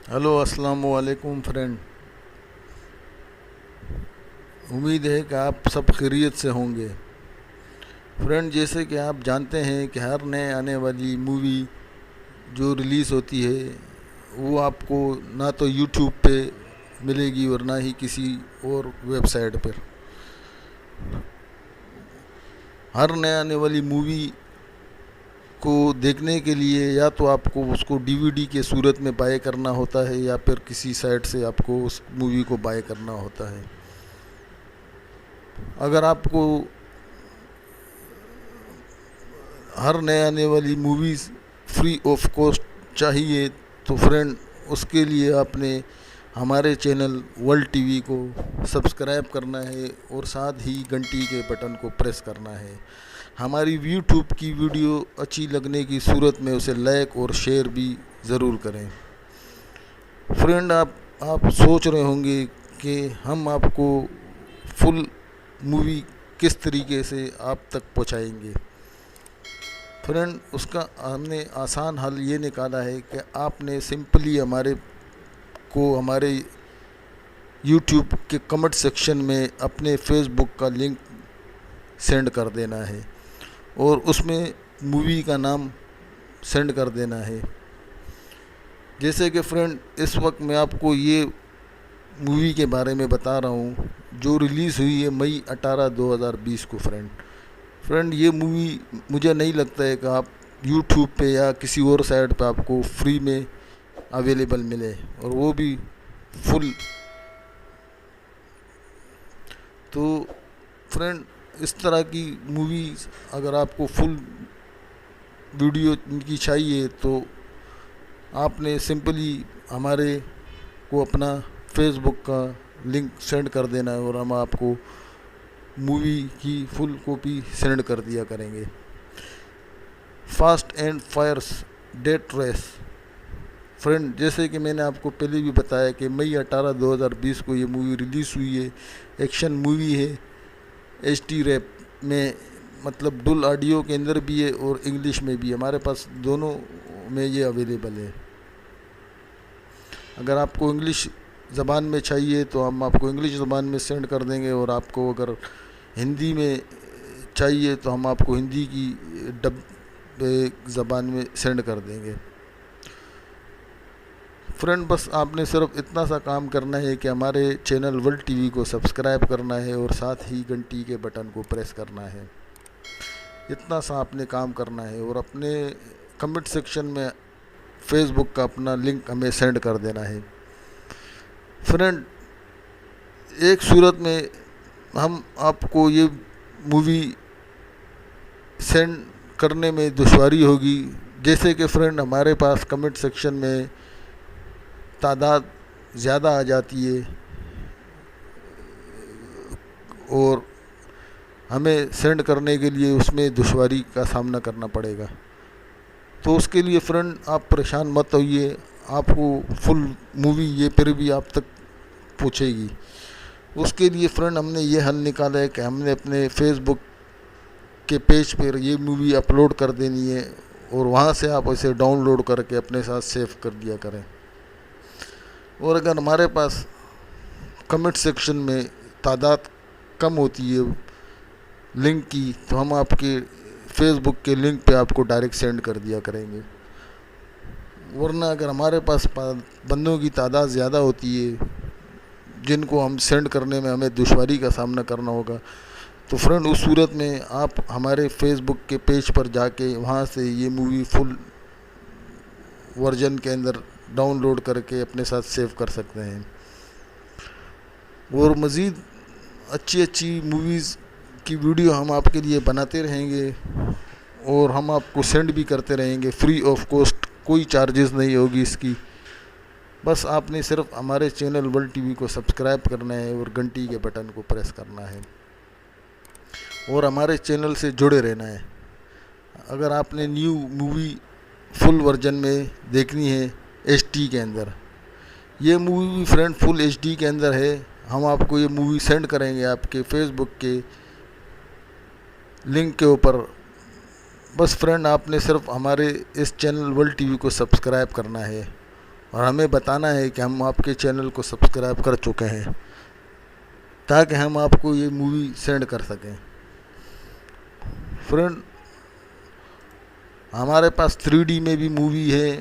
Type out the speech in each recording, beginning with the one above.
Hello अस्सलाम वालेकुम friend. उम्मीद है कि आप सब खैरियत से होंगे। फ्रेंड, जैसे कि आप जानते हैं कि हर नए आने वाली मूवी जो रिलीज़ होती है वो आपको ना तो यूट्यूब पे मिलेगी और ना ही किसी और वेबसाइट पर। हर नए आने वाली मूवी को देखने के लिए या तो आपको उसको डीवीडी के सूरत में बाय करना होता है या फिर किसी साइट से आपको उस मूवी को बाय करना होता है। अगर आपको हर नए आने वाली मूवीज़ फ्री ऑफ कॉस्ट चाहिए तो फ्रेंड उसके लिए आपने हमारे चैनल वर्ल्ड टीवी को सब्सक्राइब करना है और साथ ही घंटी के बटन को प्रेस करना है। हमारी यूट्यूब की वीडियो अच्छी लगने की सूरत में उसे लाइक और शेयर भी ज़रूर करें। फ्रेंड, आप सोच रहे होंगे कि हम आपको फुल मूवी किस तरीके से आप तक पहुंचाएंगे। फ्रेंड, उसका हमने आसान हल ये निकाला है कि आपने सिंपली हमारे यूट्यूब के कमेंट सेक्शन में अपने फेसबुक का लिंक सेंड कर देना है और उसमें मूवी का नाम सेंड कर देना है। जैसे कि फ्रेंड, इस वक्त मैं आपको ये मूवी के बारे में बता रहा हूँ जो रिलीज़ हुई है मई 18 2020 को। फ्रेंड, ये मूवी मुझे नहीं लगता है कि आप यूट्यूब पे या किसी और साइट पे आपको फ्री में अवेलेबल मिले, और वो भी फुल। तो फ्रेंड, इस तरह की मूवी अगर आपको फुल वीडियो इनकी चाहिए तो आपने सिंपली हमारे को अपना फेसबुक का लिंक सेंड कर देना है और हम आपको मूवी की फुल कॉपी सेंड कर दिया करेंगे। Fast and Fierce Death Race. Friend, जैसे कि मैंने आपको पहले भी बताया कि मई 18 2020 को ये मूवी रिलीज़ हुई है। एक्शन मूवी है, एच टी रैप में, मतलब डुल ऑडियो के अंदर भी है और इंग्लिश में भी। हमारे पास दोनों में ये अवेलेबल है। अगर आपको इंग्लिश ज़बान में चाहिए तो हम आपको इंग्लिश ज़बान में सेंड कर देंगे, और आपको अगर हिंदी में चाहिए तो हम आपको हिंदी की डब ज़बान में सेंड कर देंगे। फ्रेंड, बस आपने सिर्फ इतना सा काम करना है कि हमारे चैनल वर्ल्ड टीवी को सब्सक्राइब करना है और साथ ही घंटी के बटन को प्रेस करना है। इतना सा आपने काम करना है और अपने कमेंट सेक्शन में फेसबुक का अपना लिंक हमें सेंड कर देना है। फ्रेंड, एक सूरत में हम आपको ये मूवी सेंड करने में दुश्वारी होगी। जैसे कि फ्रेंड, हमारे पास कमेंट सेक्शन में तादाद ज़्यादा आ जाती है और हमें सेंड करने के लिए उसमें दुश्वारी का सामना करना पड़ेगा। तो उसके लिए फ्रेंड आप परेशान मत होइए, आपको फुल मूवी ये फिर भी आप तक पहुँचेगी। उसके लिए फ्रेंड हमने ये हल निकाला है कि हमने अपने फेसबुक के पेज पर ये मूवी अपलोड कर देनी है और वहाँ से आप इसे डाउनलोड करके अपने साथ सेव कर दिया करें। और अगर हमारे पास कमेंट सेक्शन में तादाद कम होती है लिंक की तो हम आपके फेसबुक के लिंक पे आपको डायरेक्ट सेंड कर दिया करेंगे। वरना अगर हमारे पास बंदों की तादाद ज़्यादा होती है जिनको हम सेंड करने में हमें दुश्वारी का सामना करना होगा, तो फ्रेंड उस सूरत में आप हमारे फेसबुक के पेज पर जाके वहाँ से ये मूवी फुल वर्जन के अंदर डाउनलोड करके अपने साथ सेव कर सकते हैं। और मज़ीद अच्छी अच्छी मूवीज़ की वीडियो हम आपके लिए बनाते रहेंगे और हम आपको सेंड भी करते रहेंगे फ्री ऑफ कॉस्ट। कोई चार्जेस नहीं होगी इसकी। बस आपने सिर्फ हमारे चैनल वर्ल्ड टीवी को सब्सक्राइब करना है और घंटी के बटन को प्रेस करना है और हमारे चैनल से जुड़े रहना है। अगर आपने न्यू मूवी फुल वर्जन में देखनी है एचडी के अंदर, ये मूवी भी फ्रेंड फुल एचडी के अंदर है। हम आपको ये मूवी सेंड करेंगे आपके फेसबुक के लिंक के ऊपर। बस फ्रेंड आपने सिर्फ हमारे इस चैनल वर्ल्ड टीवी को सब्सक्राइब करना है और हमें बताना है कि हम आपके चैनल को सब्सक्राइब कर चुके हैं, ताकि हम आपको ये मूवी सेंड कर सकें। फ्रेंड, हमारे पास 3D में भी मूवी है,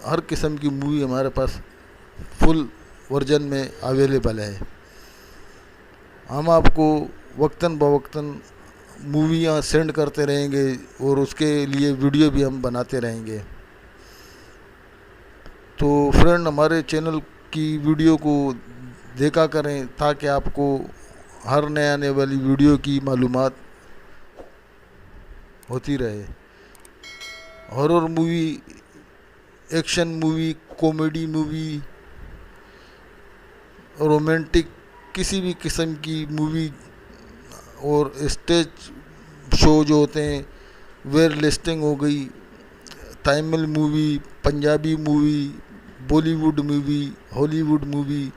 हर किस्म की मूवी हमारे पास फुल वर्जन में अवेलेबल है। हम आपको वक्तन बवक्तन मूवियाँ सेंड करते रहेंगे और उसके लिए वीडियो भी हम बनाते रहेंगे। तो फ्रेंड, हमारे चैनल की वीडियो को देखा करें, ताकि आपको हर नए आने वाली वीडियो की मालूमात होती रहे। Horror movie, action movie, comedy movie, romantic, किसी भी किस्म की मूवी और स्टेज शो जो होते हैं, वेयर लिस्टिंग हो गई, Tamil movie, Punjabi movie, Bollywood movie, Hollywood movie.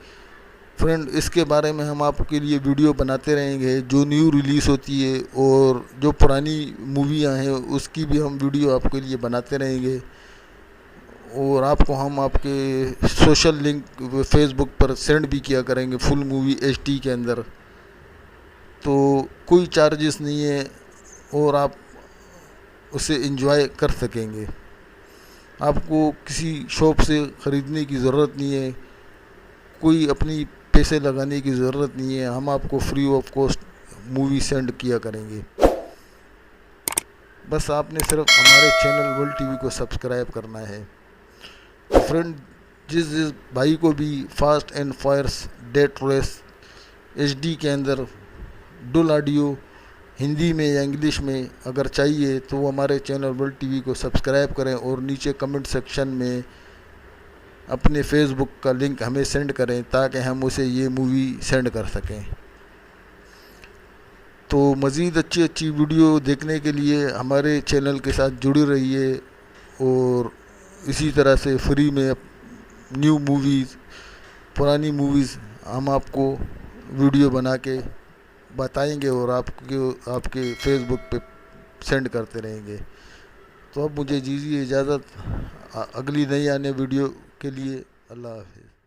Friend, इसके बारे में हम आपके लिए वीडियो बनाते रहेंगे, जो न्यू रिलीज़ होती है और जो पुरानी मूवियाँ हैं उसकी भी हम वीडियो आपके लिए बनाते रहेंगे। और आपको हम आपके सोशल लिंक फेसबुक पर सेंड भी किया करेंगे फुल मूवी HD के अंदर। तो कोई चार्जेस नहीं है और आप उसे एंजॉय कर सकेंगे। आपको किसी शॉप से ख़रीदने की ज़रूरत नहीं है, कोई अपनी पैसे लगाने की ज़रूरत नहीं है। हम आपको free of cost movie send किया करेंगे। बस आपने सिर्फ हमारे चैनल वर्ल्ड टीवी को सब्सक्राइब करना है। तो फ्रेंड, जिस भाई को भी Fast and Fierce Death Race HD के अंदर डुल ऑडियो हिंदी में या इंग्लिश में अगर चाहिए, तो वो हमारे चैनल वर्ल्ड टीवी को सब्सक्राइब करें और नीचे कमेंट सेक्शन में अपने फेसबुक का लिंक हमें सेंड करें, ताकि हम उसे ये मूवी सेंड कर सकें। तो मज़ीद अच्छी अच्छी वीडियो देखने के लिए हमारे चैनल के साथ जुड़े रहिए और इसी तरह से फ्री में न्यू मूवीज़, पुरानी मूवीज़ हम आपको वीडियो बना के बताएंगे और आपके फेसबुक पे सेंड करते रहेंगे। तो अब मुझे दीजिए इजाज़त, अगली नई आने वीडियो के लिए। अल्लाह हाफ़िज़।